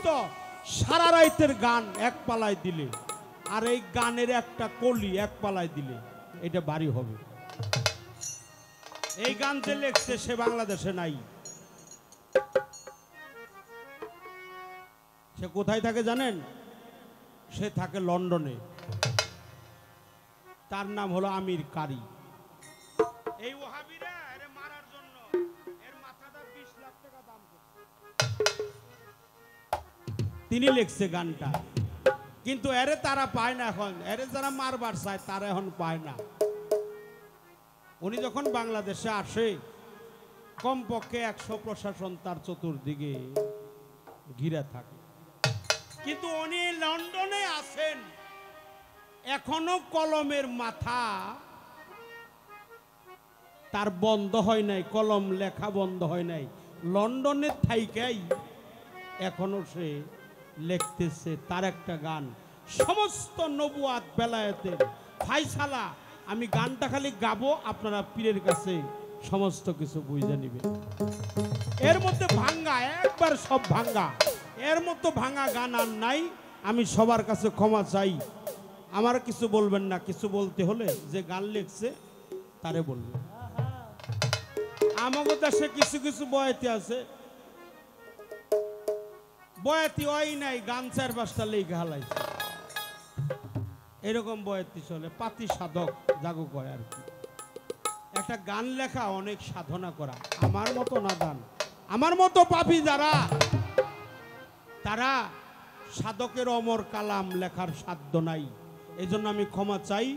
সমস্ত সারা রাইতের গান এক পালায় দিলে আর এই গানের একটা কলি এক পালায় দিলে এটা ভারী হবে। এই গান যে লেখছে সে বাংলাদেশে নাই। সে কোথায় থাকে জানেন? সে থাকে লন্ডনে। তার নাম হলো আমির কারি। এই ওহাবিরা এর মারার জন্য এর মাথাটা 20 লাখ টাকা দাম করছে। তিনি লিখছে গানটা, কিন্তু এরে তারা পায় না এখন। এরে যারা মারবার চায় তারা এখন পায় না। উনি যখন বাংলাদেশে আসে কমপক্ষে 100 প্রশাসন তার চতুর্দিকে ঘিরে থাকে, কিন্তু উনি লন্ডনে আছেন এখনো কলমের মাথা তার বন্ধ হয় নাই, কলম লেখা বন্ধ হয় নাই। লন্ডনের থাইকাই এখনো সে লিখতেছে তার একটা গান, সমস্ত নবুয়াত বেলায়েতের ফায়সালা। আমি গানটা খালি গাবো, আপনারা পীরের কাছে সমস্ত কিছু বুঝে নেবেন। এর মধ্যে ভাঙ্গা একবার সব ভাঙ্গা, এর মতো ভাঙা গান আর নাই। আমি সবার কাছে ক্ষমা চাই, আমার কিছু বলবেন না, কিছু বলতে হলে যে গান লিখছে তারে বলবেন। আমাদের দেশে কিছু কিছু বয়াতি আছে, বয়াতি ওই নাই, গান 4-5টা লেখা হালাইছে, এরকম বয়াতি চলে। পাতি সাধক জাগো কয় আর কি। একটা গান লেখা অনেক সাধনা করা। আমার মতো নাদান, আমার মতো পাপী যারা, তারা সাধকের অমর কালাম লেখার সাধ্য নাই। এই জন্য আমি ক্ষমা চাই,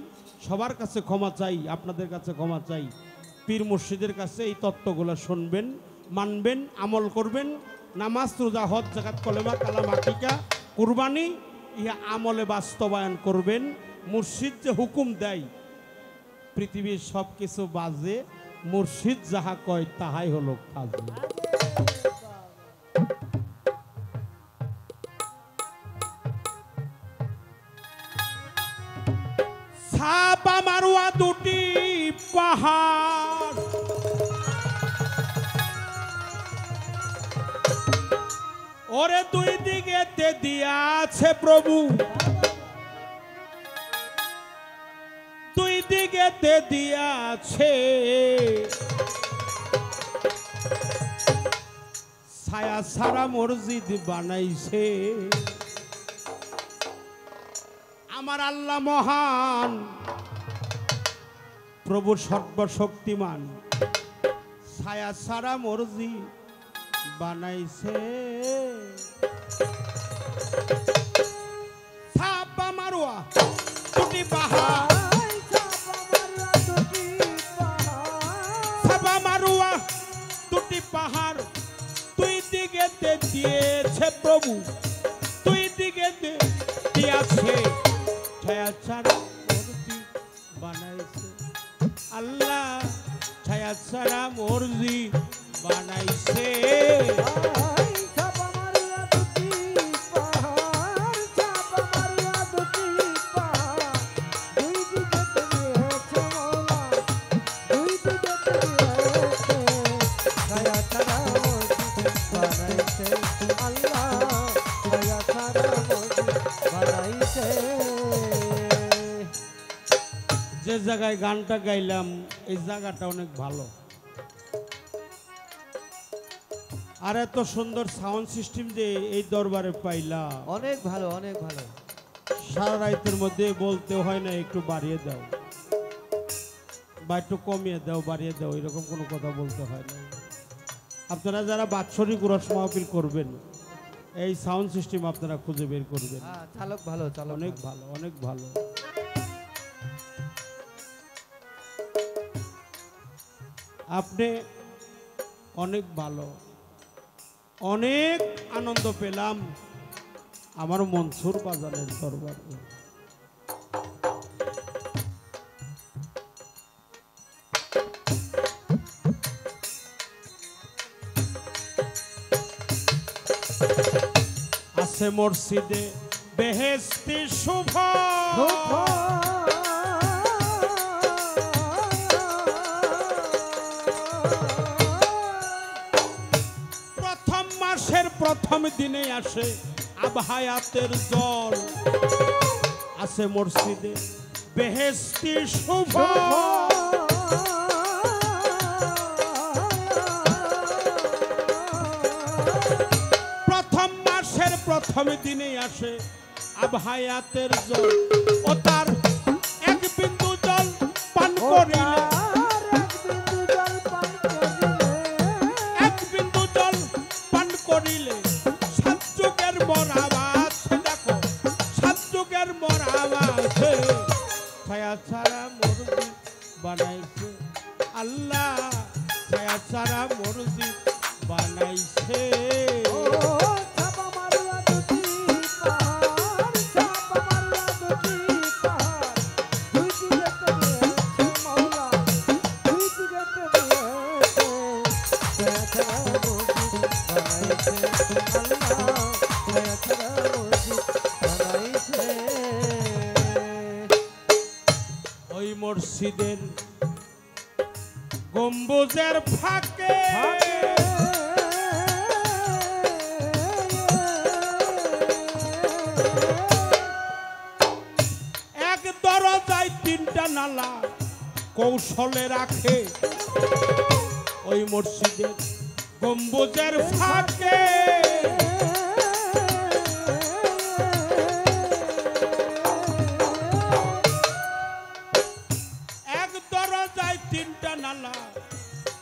সবার কাছে ক্ষমা চাই, আপনাদের কাছে ক্ষমা চাই। পীর মুর্শিদের কাছে এই তত্ত্বগুলো শুনবেন, মানবেন, আমল করবেন। নামাজ, রোজা, হজ, যাকাত, কলেমা, কালাম, আকিকা, কুরবানি, ইহা আমলে বাস্তবায়ন করবেন। মুর্শিদ যে হুকুম দেয়, পৃথিবীর সব কিছু বাজে, মুর্শিদ যাহা কয় তাহাই হলো কাজে। সাবা মারোয়া দুটি পাহাড়, ওরে দুই দিকেতে দিয়াছে প্রভু, দুই দিকেতে দিয়াছে। ছায়া সারা মসজিদ বানাইছে। আমার আল্লাহ মহান, প্রভু সর্বশক্তিমান, ছায়া সারা মসজিদ বানাইছে। ছাপা মারোয়া দুটি পাহাড়, ছাপা মারোয়া দুটি পাহাড়, দুই দিকেতে দিয়েছে প্রভু, দুই দিকেতে দিয়েছে। ছায়া ছাড়া মসজিদ বানাইছে আল্লাহ, ছায়া ছাড়া মসজিদ বানাইছে। যে জায়গায় গানটা গাইলাম এই জায়গাটা অনেক ভালো, আর এত সুন্দর সাউন্ড সিস্টেম যে এই দরবারে পাইলাম, অনেক ভালো, অনেক ভালো। সারা রাতের মধ্যে বলতে হয় না একটু বাড়িয়ে দাও বা একটু কমিয়ে দাও, বাড়িয়ে দাও, এরকম কোনো কথা বলতে হয় না। আপনারা যারা বাৎসরিক উরস মাহফিল করবেন, এই সাউন্ড সিস্টেম আপনারা খুঁজে বের করবেন। চালক ভালো, চালক অনেক ভালো, অনেক ভালো। আপনি অনেক ভালো, অনেক আনন্দ পেলাম আমার মনসুর বাজারের দরবারে। আছে মসজিদে বেহেশতি শুভ, প্রথম মাসের প্রথম দিনে আসে আবহায়াতের জল আছে মসজিদে বেহেশতি শোভা প্রথম মাসের প্রথম দিনে আসে আবহায়াতের জল ও তার এক বিন্দু জল পান করিলে এক বিন্দু জল পান করিলে সাত যুগের মরাবাদ দেখো সাত যুগের মরাবাদ ছায়া ছাড়া মসজিদ বানাইছে আল্লাহ ছায়া ছাড়া মসজিদ বানাইছে ওই মসজিদের গম্বুজের ফাঁকে এক দরজায় তিনটা নালা কৌশলে রাখে ওই মসজিদের গম্বুজের ফাঁকে এক দরজায় তিনটা নালা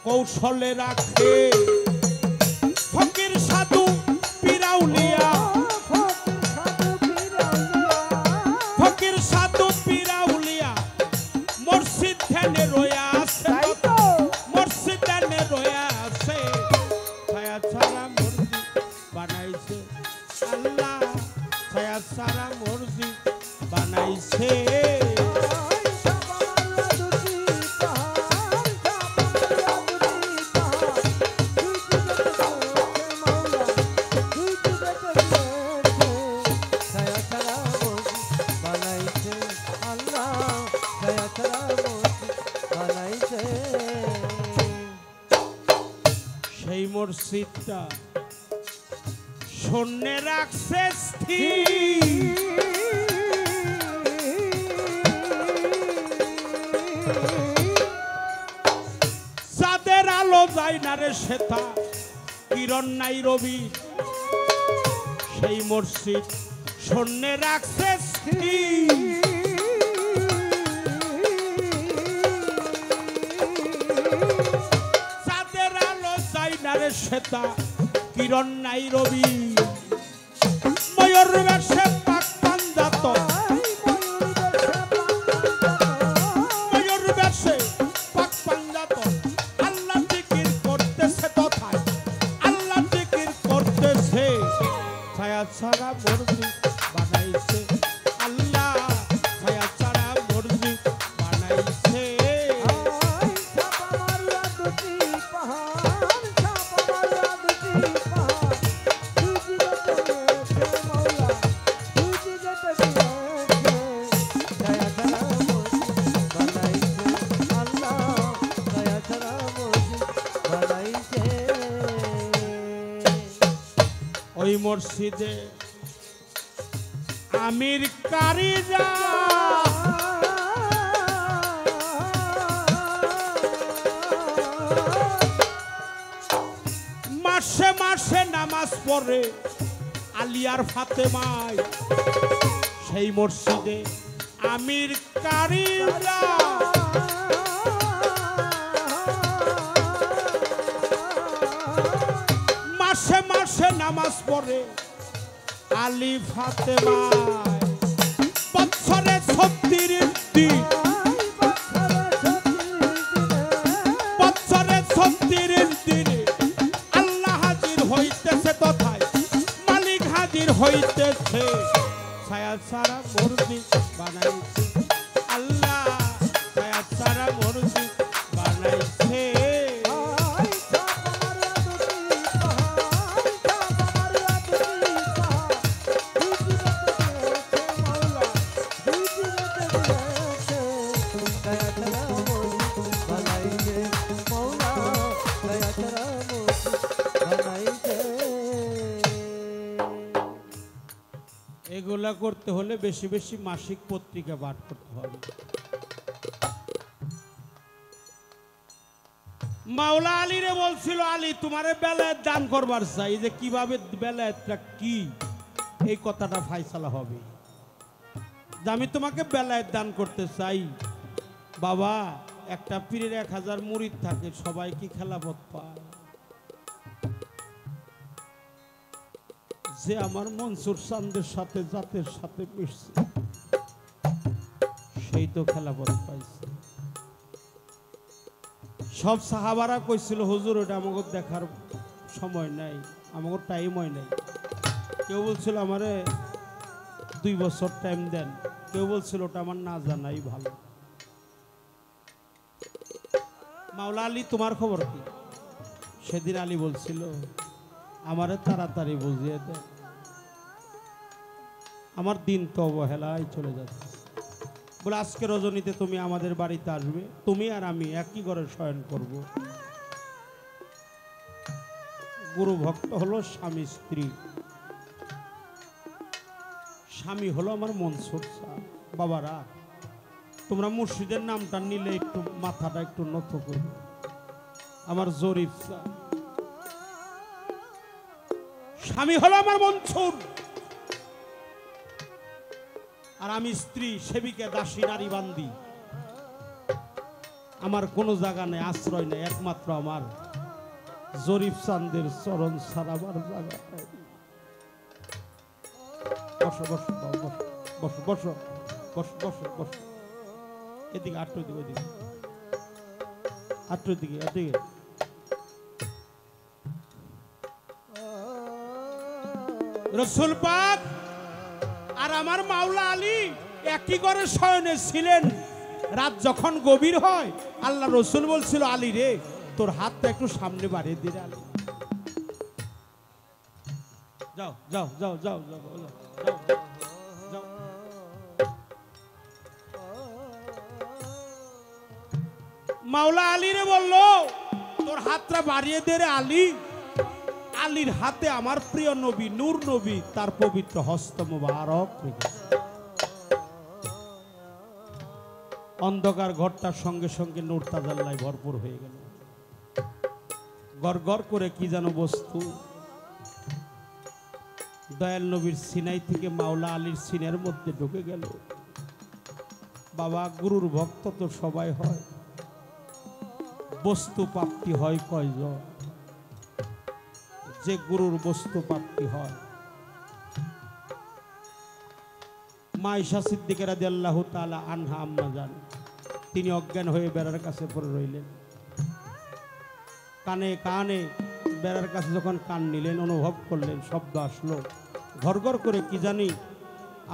কৌশলে রাখে ফকির সাধু পিরাউলিয়া ফকির সাধু পিরাউলিয়া মসজিদ ধ্যানে রয়ে আছে মসজিদ ধ্যানে রয়ে আছে ছায়া ছাড়া মসজিদ বানাইছে আল্লাহ ছায়া ছাড়া মসজিদ বানাইছে সেই মসজিদটা শূন্য রাখছে স্থির চাঁদের আলো যায় না রে শ্বেতা কিরণ নাই রবি সেই মসজিদ শূন্য রাখছে স্থির শ্বেতা কিরণ নাই রবি ময়ূর বেশে পাক পাঞ্জাত ময়ূর বেশে পাক পাঞ্জাত আল্লাহ জিকির করতেছে তথায় আল্লাহ জিকির করতেছে ছায়া ছাড়া মসজিদ বানাইছে আল্লাহ ছায়া ছাড়া মসজিদ বানাইছে ওই মসজিদে আমির কারিজা মাসে মাসে নামাজ পড়ে আলিয়ার ফাতেমায় সেই মসজিদে আমির কারিজা মাসে মাসে নামাজ পড়ে আলী ফাতেমায় বছরে 36 দিন বছরে 36 দিনে আল্লাহ হাজির হইতেছে তথায় মালিক হাজির হইতেছে ছায়া ছাড়া মসজিদ বানাইছে আল্লাহ ছায়া ছাড়া মসজিদ বানাইছে এগুলা করতে হলে বেশি বেশি মাসিক পত্রিকা পাঠ করতে হবে। মাওলা আলীরে বলছিল, আলী তোমারে বেলায়েত দান করবার চাই, যে কিভাবে বেলায়েতটা কি এই কথাটা ফাইসালা হবে, যে আমি তোমাকে বেলায়েত দান করতে চাই। বাবা, একটা পীরের 1000 মুরিদ থাকে, সবাই কি খেলাফত পায়? যে আমার মনসুর চাঁদের সাথে জাতের সাথে মিশছে সেই তো খেলাফত পাইছে। সব সাহাবারা কইছিল, হুজুর ওটা আমাকে দেখার সময় নাই, আমাকে টাইম হয় নাই। কেউ বলছিল আমারে 2 বছর টাইম দেন, কেউ বলছিল ওটা আমার না জানাই ভালো। মাওলা আলী তোমার খবর কি? সেদিন আলী বলছিল, আমারে তাড়াতাড়ি বুঝিয়ে দেন, আমার দিন তো অবহেলায় চলে যাচ্ছে। বলে আজকে রজনীতে তুমি আমাদের বাড়িতে আসবে, তুমি আর আমি একই ঘরে শয়ন করব। গুরু ভক্ত হলো স্বামী স্ত্রী, স্বামী হলো আমার মনসুর স্যার। বাবারা, তোমরা মুর্শিদের নামটা নিলে একটু মাথাটা একটু নত করবে। আমার জরিফ স্যার, স্বামী হলো আমার মনসুর, আর আমি স্ত্রী, সেবিকা, দাসী, নারী বান্দি। আমার কোনো জায়গা নেই, আশ্রয় নেই, একমাত্র আমার জরিফ চাঁদের চরণ ছাড়া আমার জায়গা নেই। বসো বসো বসো বসো বসো বসো বসো, এদিকে আটটো দিকে, ওইদিকে আটটোর দিকে, এদিকে। রসুল পাক আর আমার মাওলা আলী একই ঘরে শয়নে ছিলেন। রাত যখন গভীর হয়, আল্লাহ রসুল বলছিল, আলী রে তোর হাতটা একটু সামনে বাড়িয়ে দিলে। আলী যাও যাও যাও যাও যাও যাও যাও। মাওলা আলী রে বলল, তোর হাতটা বাড়িয়ে দে রে আলী। আলীর হাতে আমার প্রিয় নবী, নূর নবী, তার পবিত্র হস্ত মুবারক রেখেছে। অন্ধকার ঘরটার সঙ্গে সঙ্গে নূর তাজাল্লায় ভরপুর হয়ে গেল। গড় গড় করে কি যেন বস্তু দয়াল নবীর সিনাই থেকে মাওলা আলীর সিনের মধ্যে ঢুকে গেল। বাবা, গুরুর ভক্ত তো সবাই হয়, বস্তু প্রাপ্তি হয় কয়জন? যে গুরুর বস্তু প্রাপ্তি হয়। মা আয়েশা সিদ্দিকা রাদিয়াল্লাহু তাআলা আনহা আম্মা জান, তিনি অজ্ঞান হয়ে বেড়ার কাছে পড়ে রইলেন। কানে কানে বেড়ার কাছে যখন কান নিলেন, অনুভব করলেন শব্দ আসলো, ঘর ঘর করে কি জানি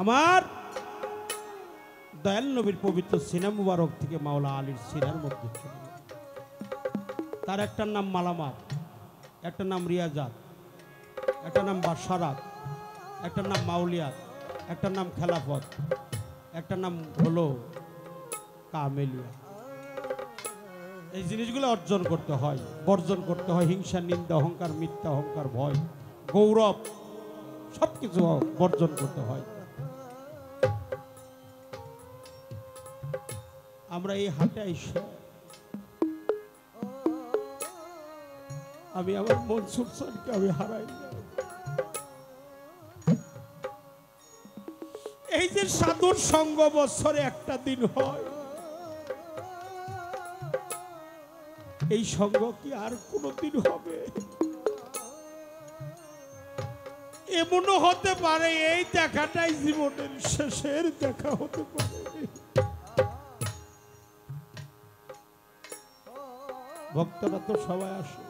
আমার দয়াল নবীর পবিত্র সিনা মুবারক থেকে মাওলা আলীর সিনার মধ্যে চলে গেল। তার একটার নাম মালামাত, একটা নাম রিয়াজাত, একটা নাম বাসারাত, একটা নাম মাউলিয়াত, একটা নাম খেলাফত, একটা নাম হলো কামেলিয়া। এই জিনিসগুলো অর্জন করতে হয়, বর্জন করতে হয়। হিংসা, নিন্দা, অহংকার, মিথ্যা, অহংকার, ভয়, গৌরব, সবকিছু বর্জন করতে হয়। আমরা এই হাটে এসে আমি আমার মনসুর স্যারকে আমি হারাই। এই যে সাধুর সঙ্গ বছরে একটা দিন হয়, এই সঙ্গ কি আর কোনদিন হবে? এমনও হতে পারে এই দেখাটাই জীবনের শেষের দেখা হতে পারে। ভক্তরা তো সবাই আসে,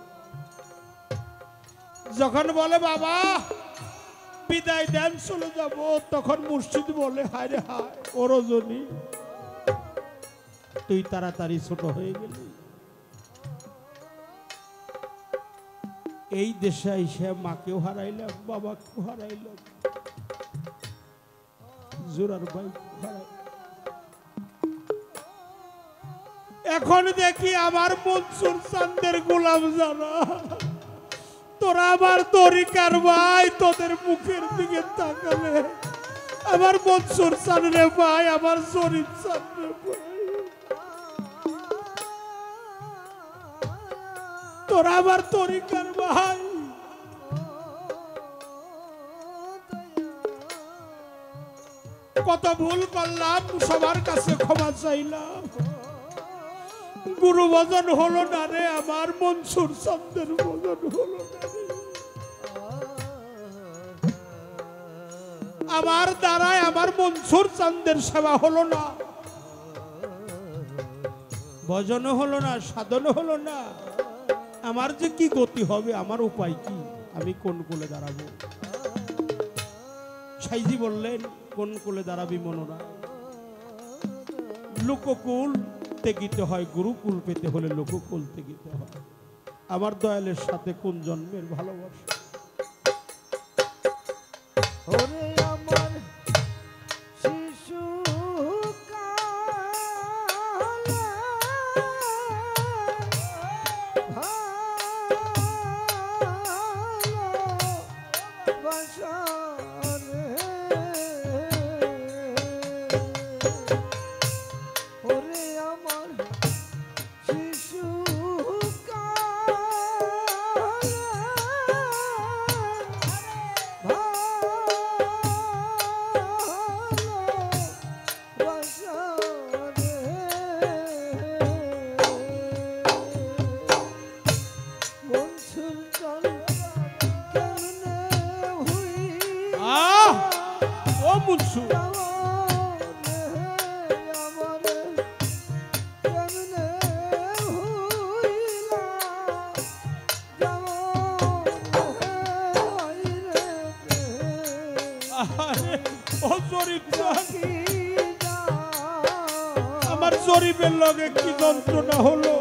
যখন বলে বাবা বিদায় দেন চলে যাব, তখন মুর্শিদ বলে হায় রে হায় ও রজনী, তুই তাড়াতাড়ি ছোট হয়ে গেলি। এই দেশে এসে মাকেও হারাইলাম, বাবাকেও হারাইলাম, জোরার ভাই হারাই। এখন দেখি আমার মনসুর চাঁদের গোলাম জানা, তোরা আমার তরিকার ভাই, তোদের মুখের দিকে তাকালে আমার মনসুর চান রে ভাই, আমার শরীফ চান রে ভাই, তোরা আমার তরিকার ভাই। কত ভুল করলাম, সবার কাছে ক্ষমা চাইলাম। গুরু ভজন হলো না রে, আমার মনসুর চাঁদের ভজন হলো না রে। আমার দ্বারায় আমার মনসুর চাঁদের সেবা হলো না, ভজন হলো না, সাধন হলো না। আমার যে কি গতি হবে, আমার উপায় কি, আমি কোন কোলে দাঁড়াবো? সাইজি বললেন, কোন কোলে দাঁড়াবি মনোরা? লোককুল তেগিতে হয়, গুরুকুল পেতে হলে লোককুল তেগিতে হয়। আমার দয়ালের সাথে কোন জন্মের ভালোবাসা? ওরে আমার শিশু ও মুনসু, ও জরিপ, আমার জরিপের লগে কি যন্ত্রণা হলো।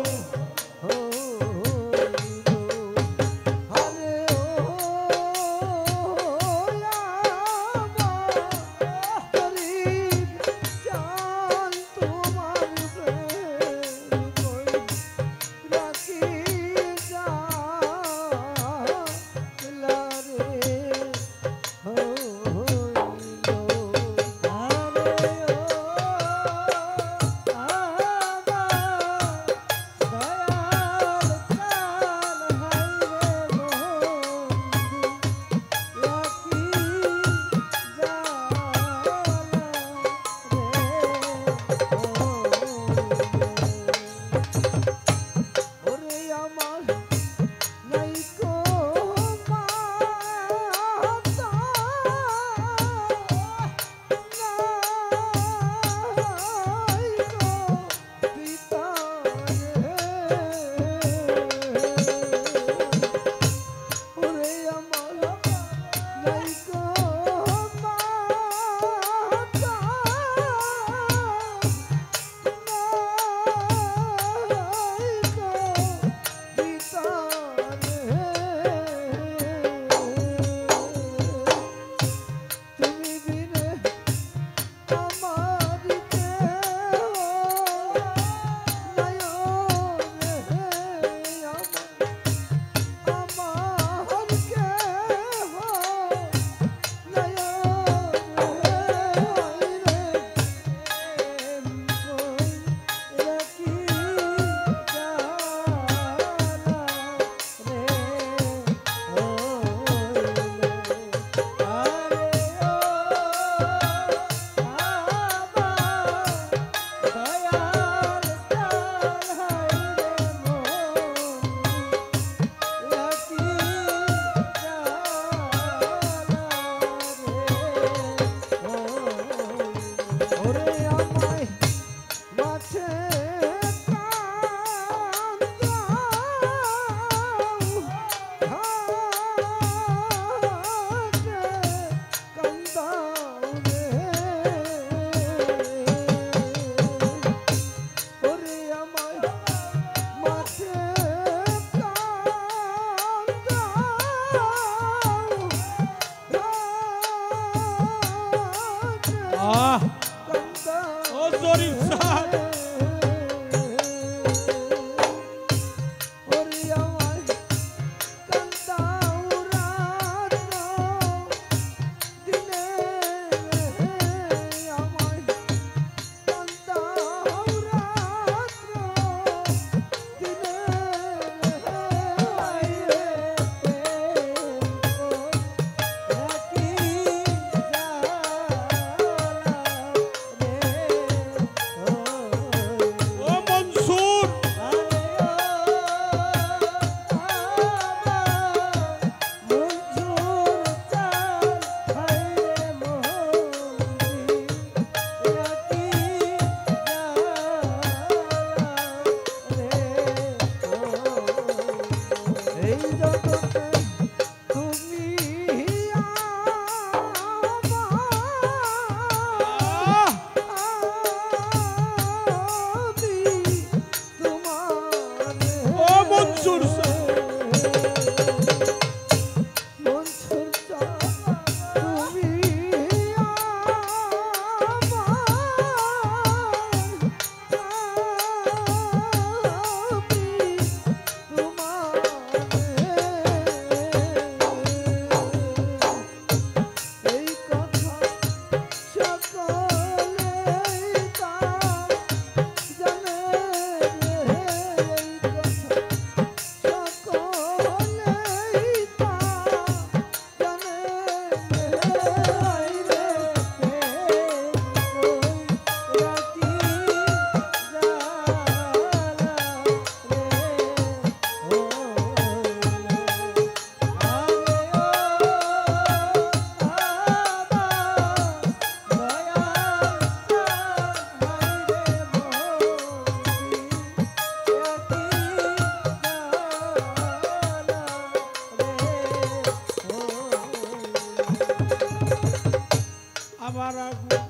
আবার আগুন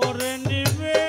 ওরে নিবে